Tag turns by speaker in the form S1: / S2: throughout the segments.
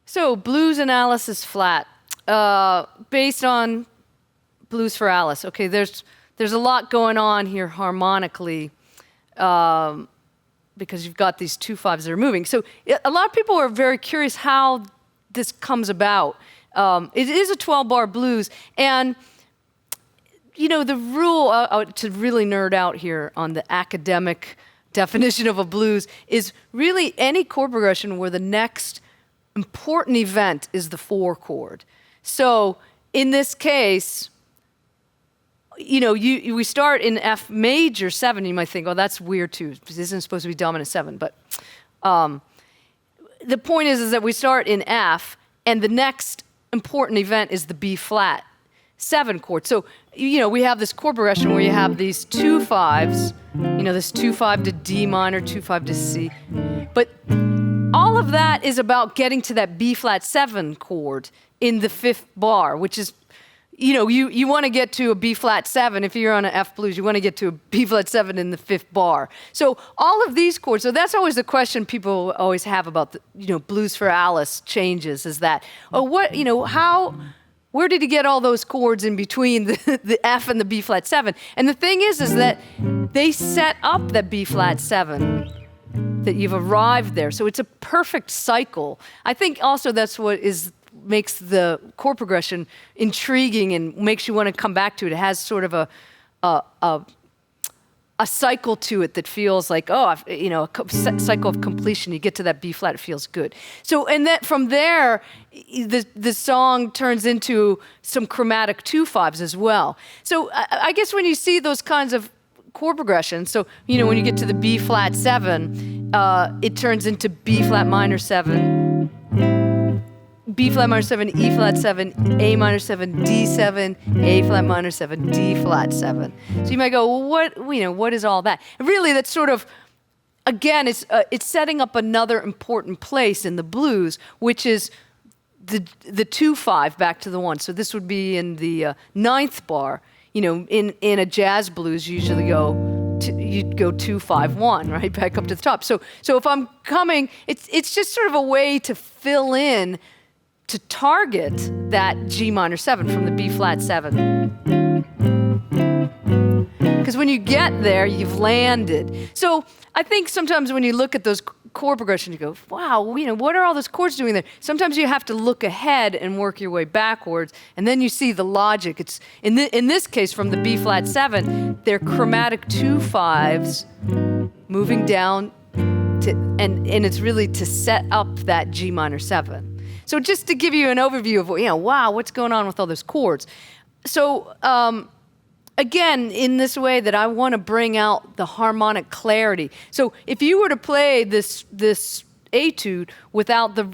S1: So blues and Alice is flat, based on Blues for Alice. Okay, there's a lot going on here harmonically, because you've got these 2/5s that are moving. So a lot of people are very curious how this comes about. It is a 12-bar blues, and you know the rule, to really nerd out here on the academic definition of a blues, is really any chord progression where the next important event is the 4 chord. So in this case, you know, we start in F major 7. You might think, oh, that's weird too. This isn't supposed to be dominant 7. But the point is that we start in F, and the next important event is the B flat 7 chord. So, you know, we have this chord progression where you have these 2/5s, you know, this 2/5 to D minor, 2/5 to C. But all of that is about getting to that B flat 7 chord in the 5th bar, which is, you know, you want to get to a B flat 7. If you're on an F blues, you want to get to a B flat 7 in the 5th bar. So all of these chords, so that's always the question people always have about the, you know, Blues for Alice changes, is that, oh, what, you know, where did he get all those chords in between the F and the B flat 7? And the thing is that they set up the B flat 7, that you've arrived there. So it's a perfect cycle. I think also that's what makes the chord progression intriguing and makes you want to come back to it. It has sort of a cycle to it that feels like, oh, you know, a cycle of completion. You get to that B flat, it feels good. So, and that from there, the song turns into some chromatic 2/5s as well. So I guess when you see those kinds of chord progressions, so, you know, when you get to the B flat 7, it turns into B flat minor 7, B flat minor 7, E flat 7, A minor 7, D 7, A flat minor 7, D flat 7. So you might go, well, what is all that? And really, that's sort of, again, it's setting up another important place in the blues, which is the 2/5 back to the 1. So this would be in the 9th bar. You know, in a jazz blues, you usually you'd go 2/5 1, right, back up to the top. So if I'm coming, it's just sort of a way to fill in, to target that G minor 7 from the B flat 7. Because when you get there, you've landed. So I think sometimes when you look at those chord progressions, you go, wow, you know, what are all those chords doing there? Sometimes you have to look ahead and work your way backwards, and then you see the logic. It's in this case, from the B flat 7, they're chromatic 2/5s moving down and it's really to set up that G minor 7. So just to give you an overview of, you know, wow, what's going on with all those chords. So again, in this way that I want to bring out the harmonic clarity. So if you were to play this etude without the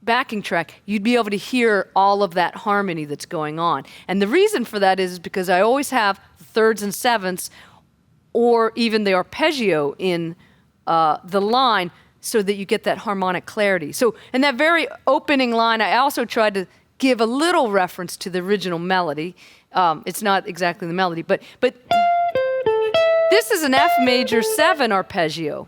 S1: backing track, you'd be able to hear all of that harmony that's going on. And the reason for that is because I always have thirds and sevenths, or even the arpeggio in the line, so that you get that harmonic clarity. So in that very opening line, I also tried to give a little reference to the original melody. It's not exactly the melody, but this is an F major 7 arpeggio,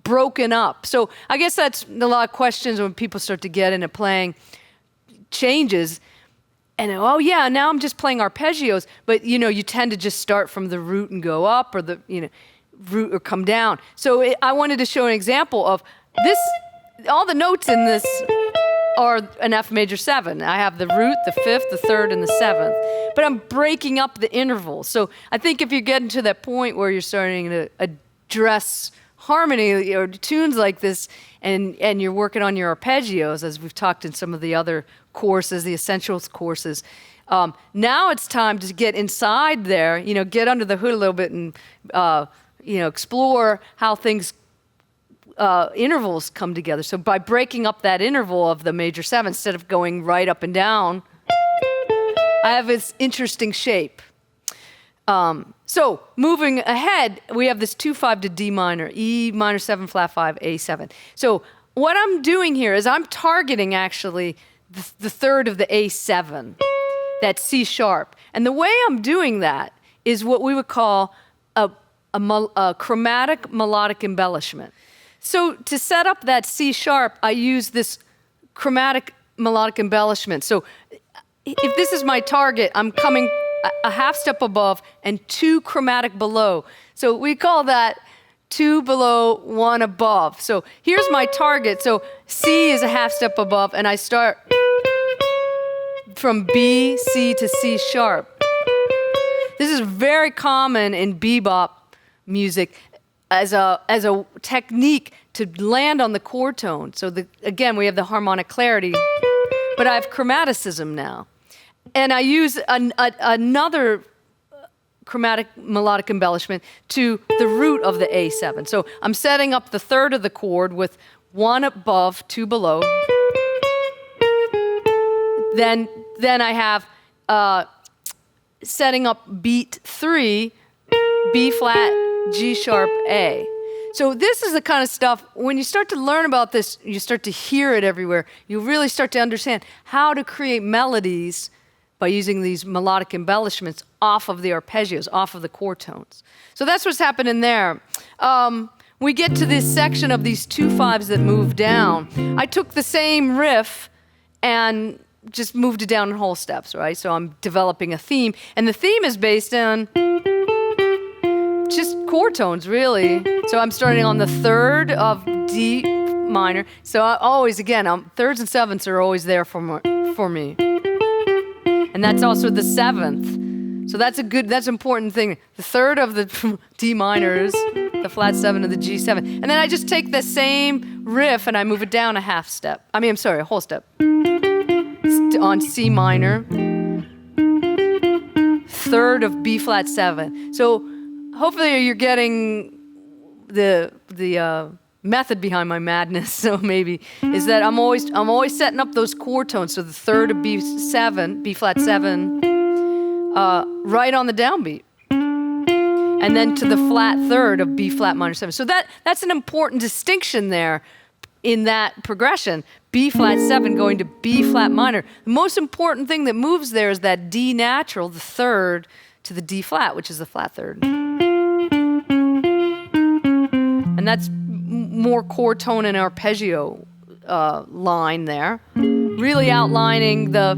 S1: broken up. So I guess that's a lot of questions when people start to get into playing changes. And oh yeah, now I'm just playing arpeggios, but you know, you tend to just start from the root and go up, or the, you know, root or come down. So I wanted to show an example of this. All the notes in this are an F major 7. I have the root, the 5th, the 3rd, and the 7th. But I'm breaking up the intervals. So I think if you're getting to that point where you're starting to address harmony or tunes like this, and you're working on your arpeggios, as we've talked in some of the other courses, the essentials courses, now it's time to get inside there, you know, get under the hood a little bit and you know, explore how things, intervals come together. So by breaking up that interval of the major 7, instead of going right up and down, I have this interesting shape. So moving ahead, we have this 2/5 to D minor, E minor 7 flat 5, A7. So what I'm doing here is I'm targeting actually the 3rd of the A7, that C sharp. And the way I'm doing that is what we would call a chromatic melodic embellishment. So to set up that C sharp, I use this chromatic melodic embellishment. So if this is my target, I'm coming a half step above and 2 chromatic below. So we call that 2 below, 1 above. So here's my target. So C is a half step above, and I start from B, C to C sharp. This is very common in bebop music as a technique to land on the chord tone. So again, we have the harmonic clarity, but I have chromaticism now. And I use another chromatic melodic embellishment to the root of the A7. So I'm setting up the third of the chord with 1 above, 2 below. Then I have setting up beat 3, B flat, G sharp, A. So this is the kind of stuff, when you start to learn about this, you start to hear it everywhere, you really start to understand how to create melodies by using these melodic embellishments off of the arpeggios, off of the chord tones. So that's what's happening there. We get to this section of these 2/5s that move down. I took the same riff and just moved it down in whole steps, right? So I'm developing a theme, and the theme is based on just chord tones, really. So I'm starting on the third of D minor. So I always, again, thirds and sevenths are always there for me. And that's also the 7th. So that's an important thing. The third of the D minors, the flat 7 of the G7. And then I just take the same riff and I move it down a half step. A whole step. On C minor. Third of B flat 7. So hopefully you're getting the method behind my madness. So maybe is that I'm always setting up those chord tones. So the third of B7, B flat 7, right on the downbeat, and then to the flat third of B flat minor 7. So that's an important distinction there in that progression. B flat 7 going to B flat minor. The most important thing that moves there is that D natural, the third, to the D flat, which is the flat third. And that's more chord tone and arpeggio line there, really outlining the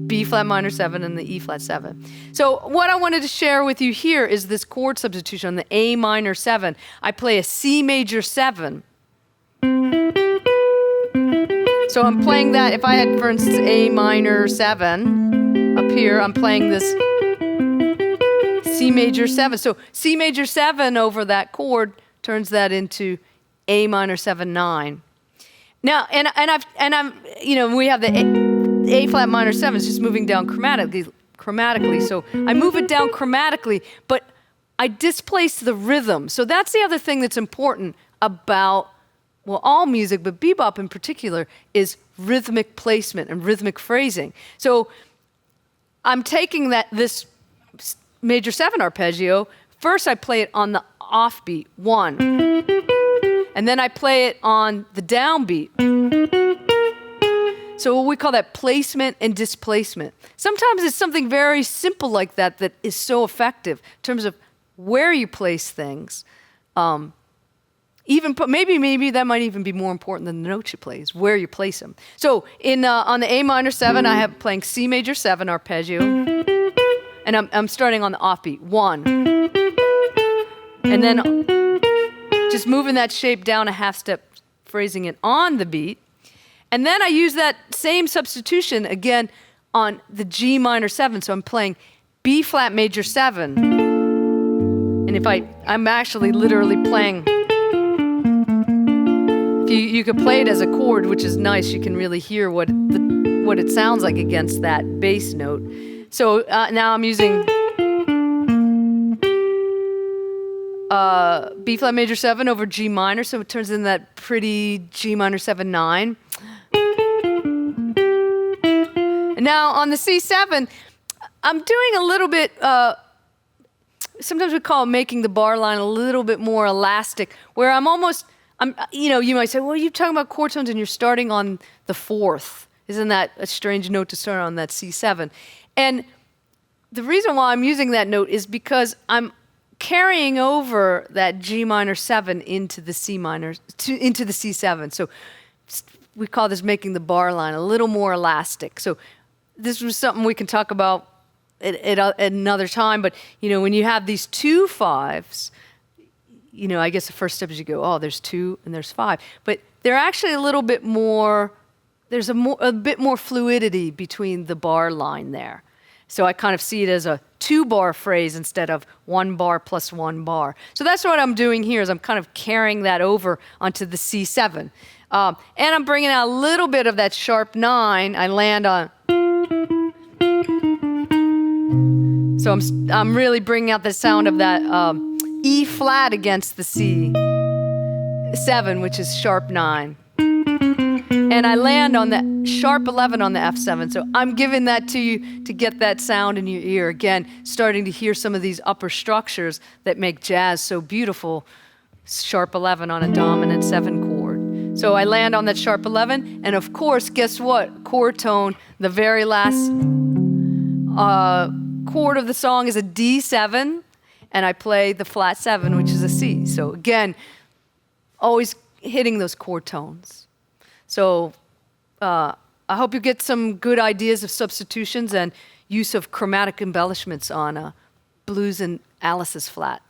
S1: B flat minor 7 and the E flat 7. So what I wanted to share with you here is this chord substitution on the A minor 7. I play a C major 7. So I'm playing that. If I had, for instance, A minor 7 up here, I'm playing this C major 7. So C major 7 over that chord turns that into A minor 7 9. Now, and I'm we have the A flat minor 7 is just moving down chromatically. So I move it down chromatically, but I displace the rhythm. So that's the other thing that's important about all music, but bebop in particular, is rhythmic placement and rhythmic phrasing. So I'm taking this major 7 arpeggio. First, I play it on the offbeat, 1. And then I play it on the downbeat. So we call that placement and displacement. Sometimes it's something very simple like that is so effective in terms of where you place things. Maybe that might even be more important than the notes you play, is where you place them. So on the A minor 7, I have playing C major 7 arpeggio, and I'm starting on the offbeat, 1. And then just moving that shape down a half step, phrasing it on the beat. And then I use that same substitution again on the G minor 7. So I'm playing B flat major 7. And I'm actually literally playing, you could play it as a chord, which is nice. You can really hear what it sounds like against that bass note. So now I'm using B flat major 7 over G minor, so it turns in that pretty G minor 7 9. And now on the C7, I'm doing a little bit. Sometimes we call it making the bar line a little bit more elastic, where you might say, well, you're talking about chord tones and you're starting on the 4th. Isn't that a strange note to start on, that C7? And the reason why I'm using that note is because I'm carrying over that G minor 7 into the C minor, into the C7. So we call this making the bar line a little more elastic. So this was something we can talk about at another time. But, when you have these 2 5s, I guess the first step is you go, oh, there's 2 and there's 5. But they're actually a little bit more, there's a bit more fluidity between the bar line there. So I kind of see it as a 2-bar phrase instead of 1 bar plus 1 bar. So that's what I'm doing here is I'm kind of carrying that over onto the C7. And I'm bringing out a little bit of that sharp 9. I land on. So I'm really bringing out the sound of that E flat against the C7, which is sharp 9. And I land on the sharp 11 on the F7. So I'm giving that to you to get that sound in your ear. Again, starting to hear some of these upper structures that make jazz so beautiful. Sharp 11 on a dominant 7 chord. So I land on that sharp 11. And of course, guess what? Chord tone, the very last chord of the song is a D7. And I play the flat 7, which is a C. So again, always hitting those chord tones. So I hope you get some good ideas of substitutions and use of chromatic embellishments on Blues and Alice's flat.